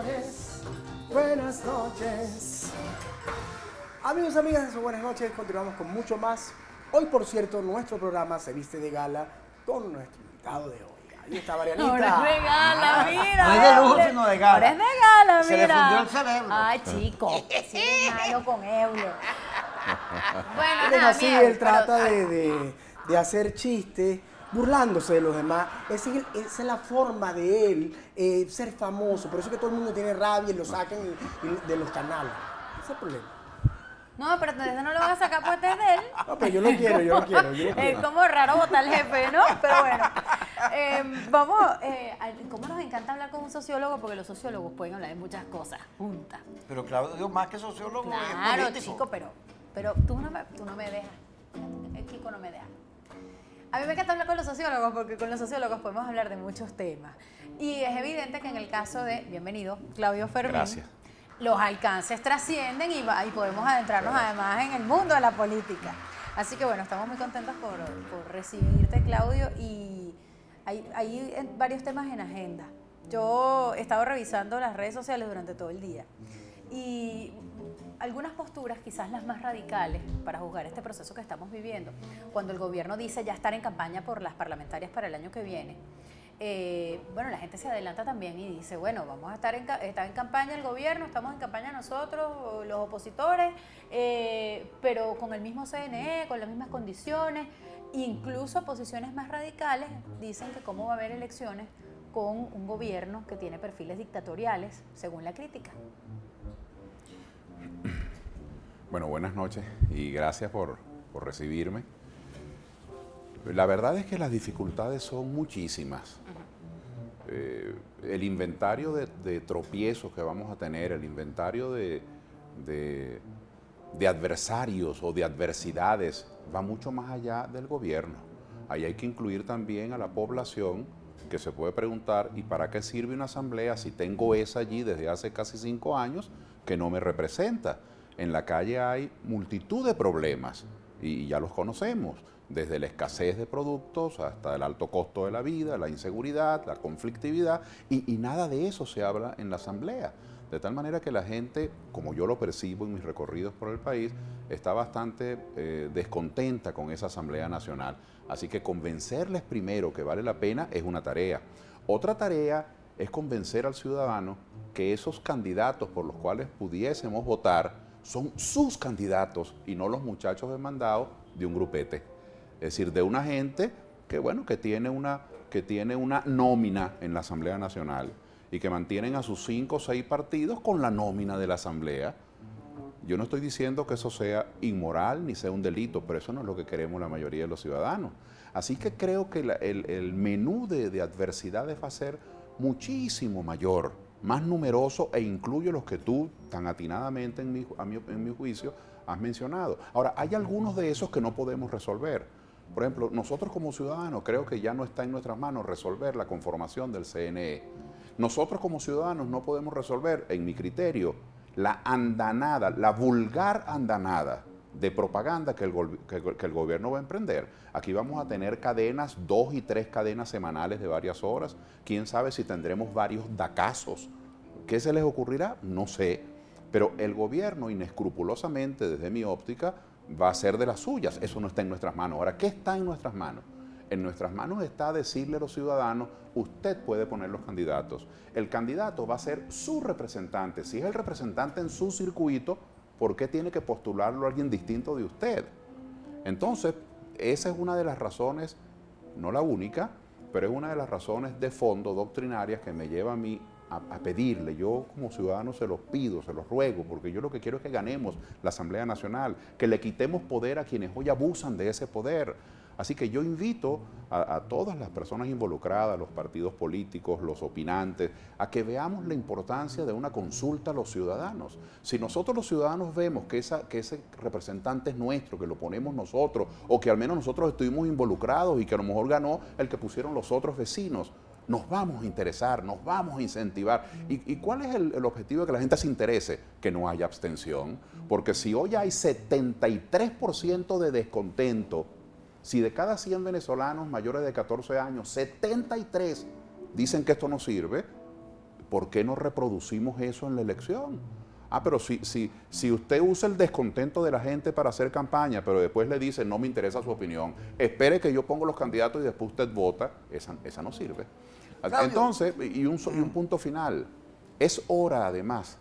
noches, buenas noches. Amigos, amigas, buenas noches. Continuamos con mucho más. Hoy, por cierto, nuestro programa se viste de gala con nuestro invitado de hoy. Ahí está Marianita. Ahora es de gala, mira. No es de lujo, sino de gala. Ahora es de gala, mira. Se le fundió el cerebro. Ay, chico, si eres malo con euro. Bueno, Miren, nada, así mira, él trata de hacer chistes, burlándose de los demás. Esa es la forma de él ser famoso. Por eso es que todo el mundo tiene rabia y lo sacan de los canales. Ese es el problema. No, pero desde no lo van a sacar pues desde él. No, pero yo lo quiero. Es como raro votar al jefe, ¿no? Pero bueno. ¿Cómo nos encanta hablar con un sociólogo? Porque los sociólogos pueden hablar de muchas cosas juntas. Pero claro, digo, más que sociólogo Claro, es político. chico, pero tú no me dejas. El Kiko no me deja. A mí me encanta hablar con los sociólogos porque con los sociólogos podemos hablar de muchos temas. Y es evidente que en el caso de, bienvenido, Claudio Fermín, Gracias. los alcances trascienden y podemos adentrarnos además en el mundo de la política. Así que bueno, estamos muy contentos por recibirte, Claudio, y hay varios temas en agenda. Yo he estado revisando las redes sociales durante todo el día y algunas posturas, quizás las más radicales, para juzgar este proceso que estamos viviendo, cuando el gobierno dice ya estar en campaña por las parlamentarias para el año que viene, bueno, la gente se adelanta también y dice, bueno, vamos a estar está en campaña el gobierno, estamos en campaña nosotros, los opositores, pero con el mismo CNE, con las mismas condiciones, incluso posiciones más radicales dicen que cómo va a haber elecciones con un gobierno que tiene perfiles dictatoriales, según la crítica. Bueno, buenas noches y gracias por recibirme. La verdad es que las dificultades son muchísimas. El inventario de tropiezos que vamos a tener, el inventario de adversarios o de adversidades va mucho más allá del gobierno. Ahí hay que incluir también a la población, que se puede preguntar, ¿y para qué sirve una asamblea si tengo esa allí desde hace casi 5 años que no me representa? En la calle hay multitud de problemas y ya los conocemos, desde la escasez de productos hasta el alto costo de la vida, la inseguridad, la conflictividad, y nada de eso se habla en la asamblea. De tal manera que la gente, como yo lo percibo en mis recorridos por el país, está bastante descontenta con esa Asamblea Nacional. Así que convencerles primero que vale la pena es una tarea. Otra tarea es convencer al ciudadano que esos candidatos por los cuales pudiésemos votar son sus candidatos y no los muchachos demandados de un grupete. Es decir, de una gente que, bueno, que tiene una nómina en la Asamblea Nacional y que mantienen a sus 5 o 6 partidos con la nómina de la Asamblea. Yo no estoy diciendo que eso sea inmoral ni sea un delito, pero eso no es lo que queremos la mayoría de los ciudadanos. Así que creo que el menú de adversidades va a ser muchísimo mayor, más numeroso, e incluye los que tú tan atinadamente, en mi juicio, has mencionado. Ahora, hay algunos de esos que no podemos resolver. Por ejemplo, nosotros como ciudadanos creo que ya no está en nuestras manos resolver la conformación del CNE. Nosotros como ciudadanos no podemos resolver, en mi criterio, la andanada, la vulgar andanada de propaganda que el gobierno va a emprender. Aquí vamos a tener cadenas, 2 y 3 cadenas semanales de varias horas. Quién sabe si tendremos varios dacazos. ¿Qué se les ocurrirá? No sé. Pero el gobierno, inescrupulosamente, desde mi óptica, va a ser de las suyas. Eso no está en nuestras manos. Ahora, ¿qué está en nuestras manos? En nuestras manos está decirle a los ciudadanos, usted puede poner los candidatos. El candidato va a ser su representante. Si es el representante en su circuito, ¿por qué tiene que postularlo a alguien distinto de usted? Entonces, esa es una de las razones, no la única, pero es una de las razones de fondo doctrinarias que me lleva a mí a pedirle. Yo como ciudadano se los pido, se los ruego, porque yo lo que quiero es que ganemos la Asamblea Nacional, que le quitemos poder a quienes hoy abusan de ese poder. Así que yo invito a todas las personas involucradas, los partidos políticos, los opinantes, a que veamos la importancia de una consulta a los ciudadanos. Si nosotros los ciudadanos vemos que ese representante es nuestro, que lo ponemos nosotros, o que al menos nosotros estuvimos involucrados y que a lo mejor ganó el que pusieron los otros vecinos, nos vamos a interesar, nos vamos a incentivar. ¿Y cuál es el objetivo de que la gente se interese? Que no haya abstención. Porque si hoy hay 73% de descontento, si de cada 100 venezolanos mayores de 14 años, 73 dicen que esto no sirve, ¿por qué no reproducimos eso en la elección? Ah, pero si usted usa el descontento de la gente para hacer campaña, pero después le dice, no me interesa su opinión, espere que yo pongo los candidatos y después usted vota, esa no sirve. Claudio. Entonces, y un punto final, es hora además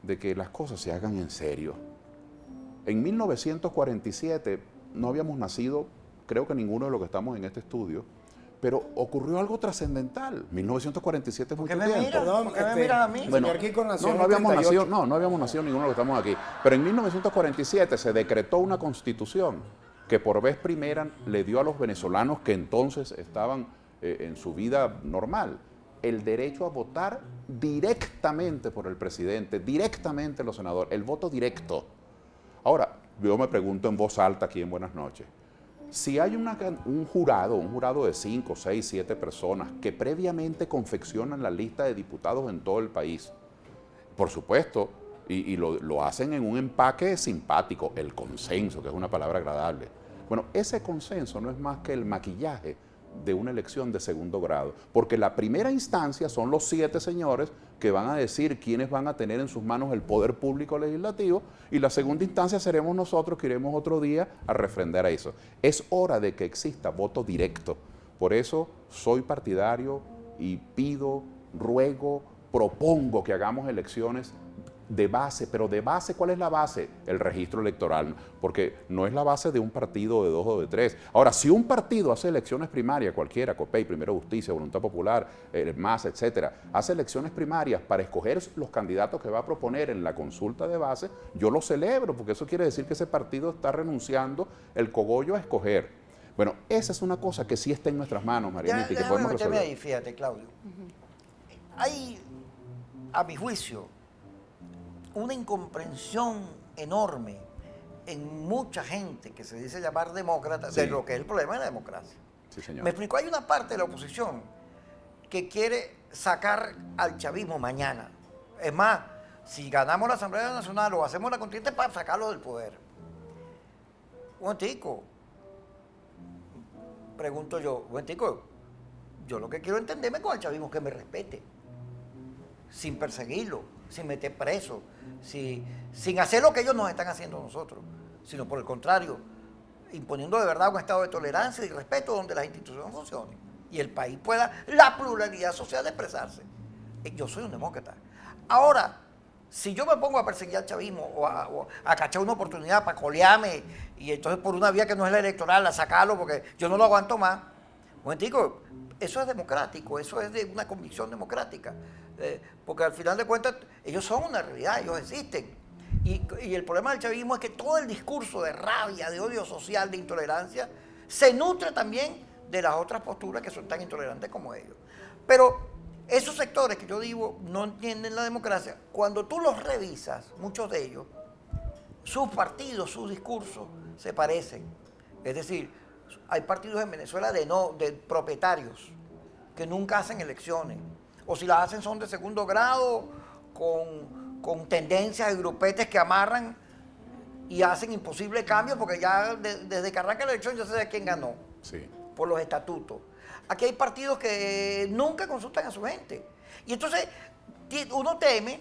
de que las cosas se hagan en serio. En 1947 no habíamos nacido, creo que ninguno de los que estamos en este estudio, pero ocurrió algo trascendental. 1947 es ¿Por mucho qué me tiempo. miras? Perdón, ¿Por qué me miras a mí? Bueno, señor Kiko nació en no el habíamos 38. nacido, no habíamos nacido ninguno de los que estamos aquí. Pero en 1947 se decretó una constitución que por vez primera le dio a los venezolanos que entonces estaban en su vida normal el derecho a votar directamente por el presidente, directamente los senadores, el voto directo. Ahora, yo me pregunto en voz alta aquí en Buenas noches, si hay un jurado de 5, 6, 7 personas que previamente confeccionan la lista de diputados en todo el país, por supuesto, y lo hacen en un empaque simpático, el consenso, que es una palabra agradable. Bueno, ese consenso no es más que el maquillaje de una elección de segundo grado, porque la primera instancia son los 7 señores que van a decir quiénes van a tener en sus manos el poder público legislativo, y la segunda instancia seremos nosotros que iremos otro día a refrendar eso. Es hora de que exista voto directo. Por eso soy partidario y pido, ruego, propongo que hagamos elecciones de base, pero de base, ¿cuál es la base? El registro electoral, porque no es la base de un partido de 2 o de 3. Ahora, si un partido hace elecciones primarias, cualquiera, COPEI, Primero Justicia, Voluntad Popular, MAS, etcétera, hace elecciones primarias para escoger los candidatos que va a proponer en la consulta de base, yo lo celebro, porque eso quiere decir que ese partido está renunciando el cogollo a escoger. Bueno, esa es una cosa que sí está en nuestras manos, Marianita, y que podemos resolver. Ahí, fíjate, Claudio. Hay, a mi juicio, una incomprensión enorme en mucha gente que se dice llamar demócrata de lo que es el problema de la democracia. Sí, señor. Me explico, hay una parte de la oposición que quiere sacar al chavismo mañana. Es más, si ganamos la Asamblea Nacional o hacemos la constituyente para sacarlo del poder. Un momentico, pregunto yo, un momentico, yo lo que quiero entenderme con el chavismo es que me respete, sin perseguirlo, sin meter preso, sin hacer lo que ellos nos están haciendo a nosotros, sino por el contrario, imponiendo de verdad un estado de tolerancia y respeto donde las instituciones funcionen y el país pueda, la pluralidad social, expresarse. Yo soy un demócrata. Ahora, si yo me pongo a perseguir al chavismo o a cachar una oportunidad para colearme y entonces por una vía que no es la electoral, a sacarlo porque yo no lo aguanto más, un momentico, eso es democrático, eso es de una convicción democrática. Porque al final de cuentas ellos son una realidad, ellos existen. Y el problema del chavismo es que todo el discurso de rabia, de odio social, de intolerancia, se nutre también de las otras posturas que son tan intolerantes como ellos. Pero esos sectores que yo digo no entienden la democracia, cuando tú los revisas, muchos de ellos, sus partidos, sus discursos se parecen. Es decir, hay partidos en Venezuela de propietarios que nunca hacen elecciones, o si las hacen son de segundo grado, con tendencias y grupetes que amarran y hacen imposible cambio, porque ya desde que arranca la elección ya se sabe quién ganó, Sí. por los estatutos. Aquí hay partidos que nunca consultan a su gente. Y entonces uno teme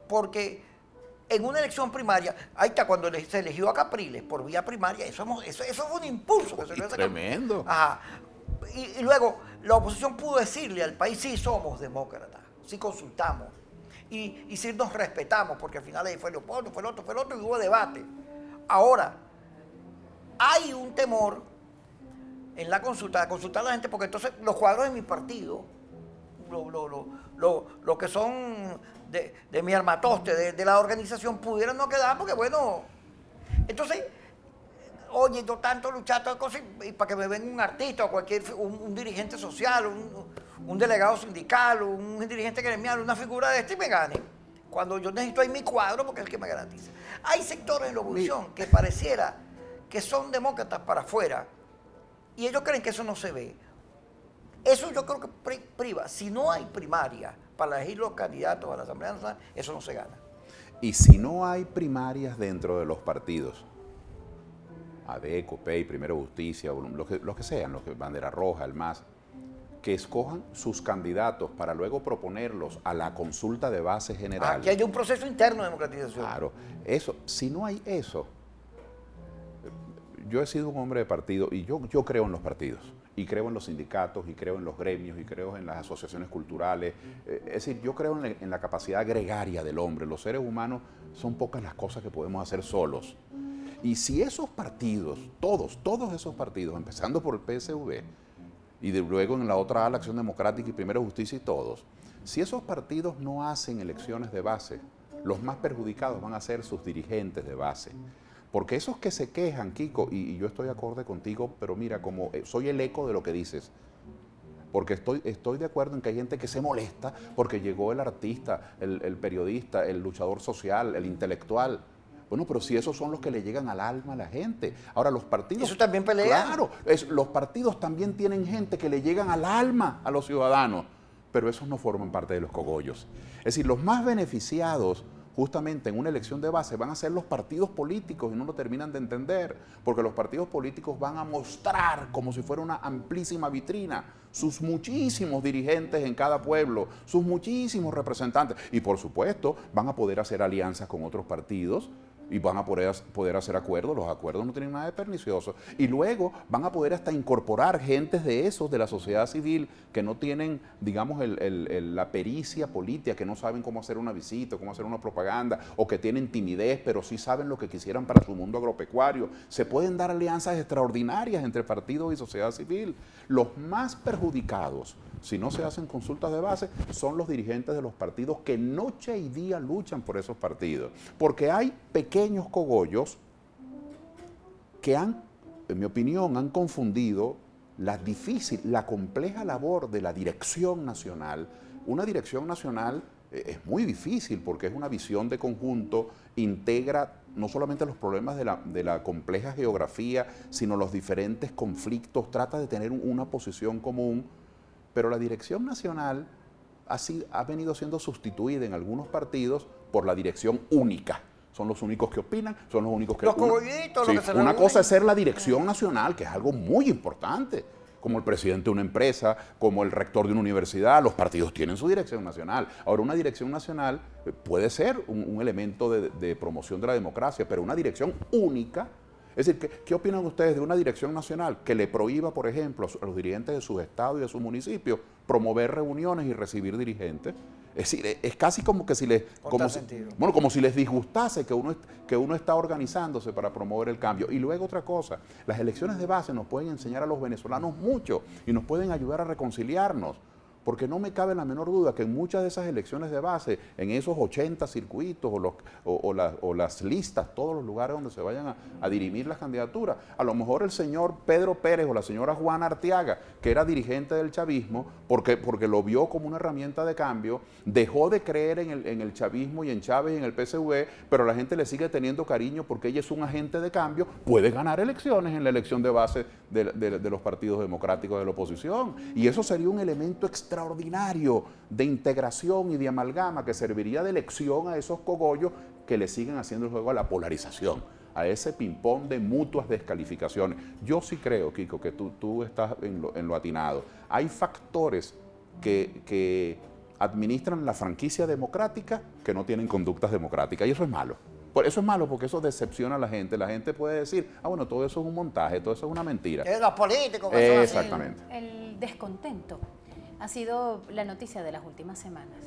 porque en una elección primaria, ahí está cuando se eligió a Capriles por vía primaria, eso fue un impulso que se dio a ese Tremendo. Ajá. Y luego la oposición pudo decirle al país, sí somos demócratas, sí consultamos, y sí nos respetamos, porque al final ahí fue Leopoldo, fue el otro, y hubo debate. Ahora, hay un temor en la consulta, de consultar a la gente, porque entonces los cuadros de mi partido, los que son de mi armatoste, de la organización, pudieran no quedar, porque bueno, entonces, oye, yo tanto luchar, todas cosas, y para que me venga un artista o un dirigente social, un delegado sindical, un dirigente gremial, una figura de este y me gane. Cuando yo necesito ahí mi cuadro porque es el que me garantiza. Hay sectores en la oposición que pareciera que son demócratas para afuera y ellos creen que eso no se ve. Eso yo creo que priva. Si no hay primaria para elegir los candidatos a la Asamblea Nacional, eso no se gana. Y si no hay primarias dentro de los partidos, AD, COPEI, Primero Justicia, los que sean, los que Bandera Roja, el MAS, que escojan sus candidatos para luego proponerlos a la consulta de base general. Aquí hay un proceso interno de democratización. Claro, eso, si no hay eso, yo he sido un hombre de partido y yo creo en los partidos, y creo en los sindicatos, y creo en los gremios, y creo en las asociaciones culturales. Es decir, yo creo en la capacidad gregaria del hombre. Los seres humanos son pocas las cosas que podemos hacer solos. Y si esos partidos, todos esos partidos, empezando por el PSV, y luego en la otra ala, Acción Democrática y Primero Justicia y todos, si esos partidos no hacen elecciones de base, los más perjudicados van a ser sus dirigentes de base. Porque esos que se quejan, Kiko, y yo estoy acorde contigo, pero mira, como soy el eco de lo que dices, porque estoy de acuerdo en que hay gente que se molesta porque llegó el artista, el periodista, el luchador social, el intelectual. Bueno, pero si esos son los que le llegan al alma a la gente. Ahora, los partidos... Eso también pelea. Claro, los partidos también tienen gente que le llegan al alma a los ciudadanos, pero esos no forman parte de los cogollos. Es decir, los más beneficiados justamente en una elección de base van a ser los partidos políticos y no lo terminan de entender, porque los partidos políticos van a mostrar como si fuera una amplísima vitrina sus muchísimos dirigentes en cada pueblo, sus muchísimos representantes y por supuesto van a poder hacer alianzas con otros partidos y van a poder hacer acuerdos. Los acuerdos no tienen nada de pernicioso. Y luego van a poder hasta incorporar gentes de esos, de la sociedad civil, que no tienen, digamos, la pericia política, que no saben cómo hacer una visita, cómo hacer una propaganda, o que tienen timidez, pero sí saben lo que quisieran para su mundo agropecuario. Se pueden dar alianzas extraordinarias entre partidos y sociedad civil. Los más perjudicados, si no se hacen consultas de base, son los dirigentes de los partidos que noche y día luchan por esos partidos. Porque hay pequeños cogollos que han, en mi opinión, han confundido la compleja labor de la dirección nacional. Una dirección nacional es muy difícil porque es una visión de conjunto, integra no solamente los problemas de la compleja geografía, sino los diferentes conflictos, trata de tener una posición común. Pero la dirección nacional ha venido siendo sustituida en algunos partidos por la dirección única. Son los únicos que opinan, son los únicos que... Los cogollitos, sí, lo que se una reúnen. cosa es ser la dirección nacional, que es algo muy importante, como el presidente de una empresa, como el rector de una universidad. Los partidos tienen su dirección nacional. Ahora, una dirección nacional puede ser un elemento de promoción de la democracia, pero una dirección única... Es decir, ¿qué opinan ustedes de una dirección nacional que le prohíba, por ejemplo, a los dirigentes de sus estados y de sus municipios promover reuniones y recibir dirigentes? Es decir, es casi como que si les... como si les disgustase que uno está organizándose para promover el cambio. Y luego otra cosa, las elecciones de base nos pueden enseñar a los venezolanos mucho y nos pueden ayudar a reconciliarnos. Porque no me cabe la menor duda que en muchas de esas elecciones de base, en esos 80 circuitos o las listas, todos los lugares donde se vayan a dirimir las candidaturas, a lo mejor el señor Pedro Pérez o la señora Juana Arteaga, que era dirigente del chavismo, porque lo vio como una herramienta de cambio, dejó de creer en el chavismo y en Chávez y en el PSV, pero la gente le sigue teniendo cariño porque ella es un agente de cambio, puede ganar elecciones en la elección de base de los partidos democráticos de la oposición. Y eso sería un elemento extraordinario de integración y de amalgama que serviría de lección a esos cogollos que le siguen haciendo el juego a la polarización, a ese ping-pong de mutuas descalificaciones. Yo sí creo, Kiko, que tú estás en lo atinado. Hay factores que administran la franquicia democrática que no tienen conductas democráticas, y eso es malo. Por eso es malo, porque eso decepciona a la gente. La gente puede decir, bueno, todo eso es un montaje, todo eso es una mentira. Es los políticos que son así. Exactamente. El descontento ha sido la noticia de las últimas semanas.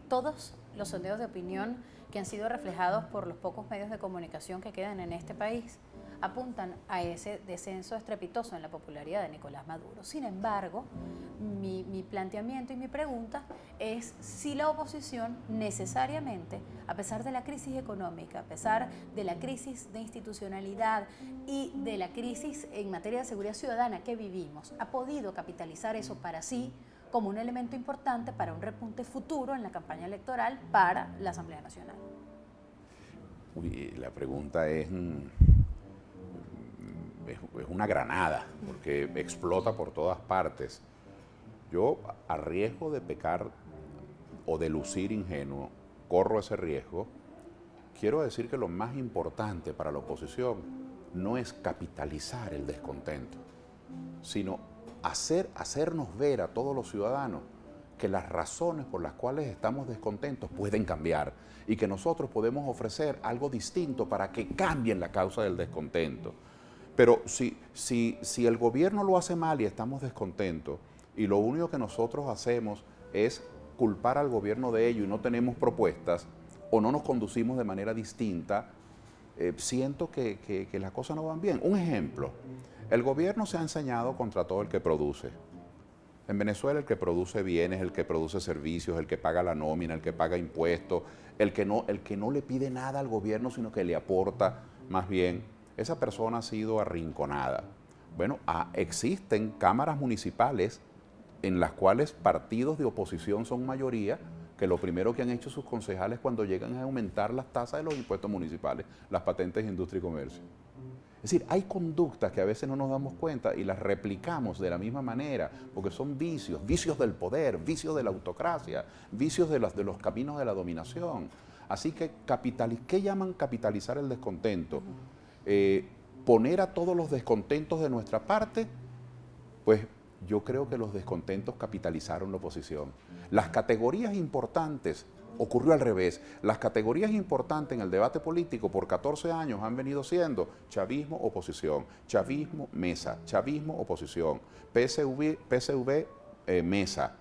Todos los sondeos de opinión que han sido reflejados por los pocos medios de comunicación que quedan en este país apuntan a ese descenso estrepitoso en la popularidad de Nicolás Maduro. Sin embargo, mi planteamiento y mi pregunta es si la oposición necesariamente, a pesar de la crisis económica, a pesar de la crisis de institucionalidad y de la crisis en materia de seguridad ciudadana que vivimos, ha podido capitalizar eso para sí como un elemento importante para un repunte futuro en la campaña electoral para la Asamblea Nacional. Uy, la pregunta es una granada, porque explota por todas partes. Yo, a riesgo de pecar o de lucir ingenuo, corro ese riesgo. Quiero decir que lo más importante para la oposición no es capitalizar el descontento, sino hacernos ver a todos los ciudadanos que las razones por las cuales estamos descontentos pueden cambiar y que nosotros podemos ofrecer algo distinto para que cambien la causa del descontento. Pero si el gobierno lo hace mal y estamos descontentos y lo único que nosotros hacemos es culpar al gobierno de ello y no tenemos propuestas o no nos conducimos de manera distinta, siento que las cosas no van bien. Un ejemplo, el gobierno se ha ensañado contra todo el que produce. En Venezuela el que produce bienes, el que produce servicios, el que paga la nómina, el que paga impuestos, el que no le pide nada al gobierno, sino que le aporta más bien, esa persona ha sido arrinconada. Bueno, existen cámaras municipales en las cuales partidos de oposición son mayoría, que lo primero que han hecho sus concejales cuando llegan es aumentar las tasas de los impuestos municipales, las patentes de industria y comercio. Es decir, hay conductas que a veces no nos damos cuenta y las replicamos de la misma manera, porque son vicios, vicios del poder, vicios de la autocracia, vicios de los caminos de la dominación. Así que, ¿qué llaman capitalizar el descontento? Poner a todos los descontentos de nuestra parte, pues yo creo que los descontentos capitalizaron la oposición. Las categorías importantes, ocurrió al revés, las categorías importantes en el debate político por 14 años han venido siendo chavismo, oposición, chavismo, mesa, chavismo, oposición, PSV, mesa.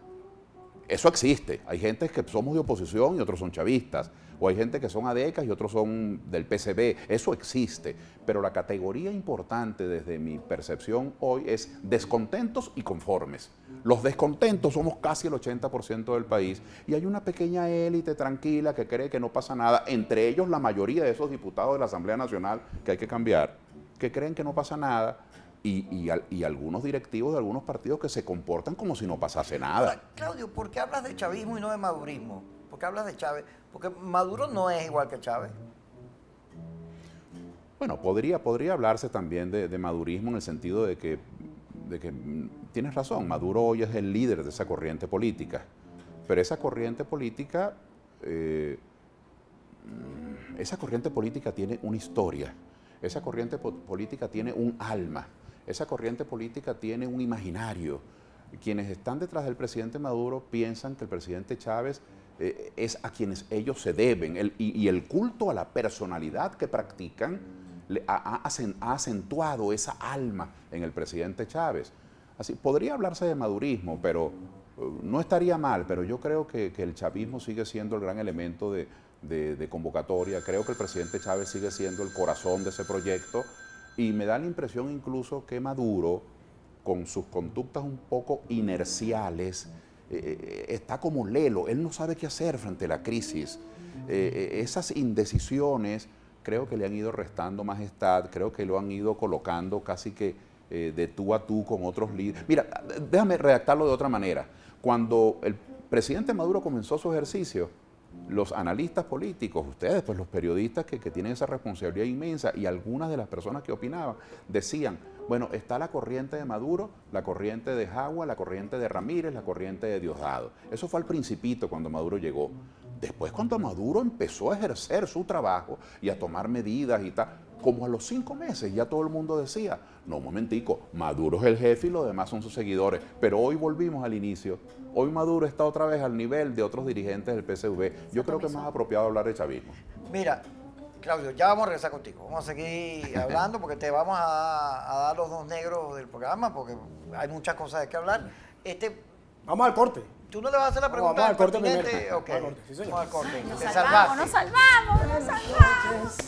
Eso existe, hay gente que somos de oposición y otros son chavistas, o hay gente que son ADECAS y otros son del PSB, eso existe, pero la categoría importante desde mi percepción hoy es descontentos y conformes. Los descontentos somos casi el 80% del país y hay una pequeña élite tranquila que cree que no pasa nada, entre ellos la mayoría de esos diputados de la Asamblea Nacional que hay que cambiar, que creen que no pasa nada. Y algunos directivos de algunos partidos que se comportan como si no pasase nada. Ahora, Claudio, ¿por qué hablas de chavismo y no de madurismo? ¿Por qué hablas de Chávez? Porque Maduro no es igual que Chávez. Bueno, podría hablarse también de madurismo en el sentido de que tienes razón, Maduro hoy es el líder de esa corriente política, pero esa corriente política tiene una historia, esa corriente política tiene un alma, esa corriente política tiene un imaginario. Quienes están detrás del presidente Maduro piensan que el presidente Chávez es a quienes ellos se deben, y el culto a la personalidad que practican ha acentuado esa alma en el presidente Chávez. Así, podría hablarse de madurismo, pero no estaría mal, pero yo creo que el chavismo sigue siendo el gran elemento de convocatoria. Creo que el presidente Chávez sigue siendo el corazón de ese proyecto y me da la impresión incluso que Maduro, con sus conductas un poco inerciales, está como lelo, él no sabe qué hacer frente a la crisis. Esas indecisiones creo que le han ido restando majestad, creo que lo han ido colocando casi que de tú a tú con otros líderes. Mira, déjame redactarlo de otra manera. Cuando el presidente Maduro comenzó su ejercicio, los analistas políticos, ustedes, pues los periodistas que tienen esa responsabilidad inmensa y algunas de las personas que opinaban, decían, bueno, está la corriente de Maduro, la corriente de Jagua, la corriente de Ramírez, la corriente de Diosdado. Eso fue al principito cuando Maduro llegó. Después cuando Maduro empezó a ejercer su trabajo y a tomar medidas y tal, como a los 5 meses ya todo el mundo decía, no, un momentico, Maduro es el jefe y los demás son sus seguidores. Pero hoy volvimos al inicio. Hoy Maduro está otra vez al nivel de otros dirigentes del PSV. Yo creo que es más apropiado hablar de chavismo. Mira, Claudio, ya vamos a regresar contigo. Vamos a seguir hablando porque te vamos a dar los dos negros del programa porque hay muchas cosas de que hablar. Vamos al corte. ¿Tú no le vas a hacer la pregunta Vamos al corte pertinente? primero. Ok. Vamos al corte, sí, señor. Vamos al corte. Nos Te salvamos, salvaste. nos salvamos, nos salvamos.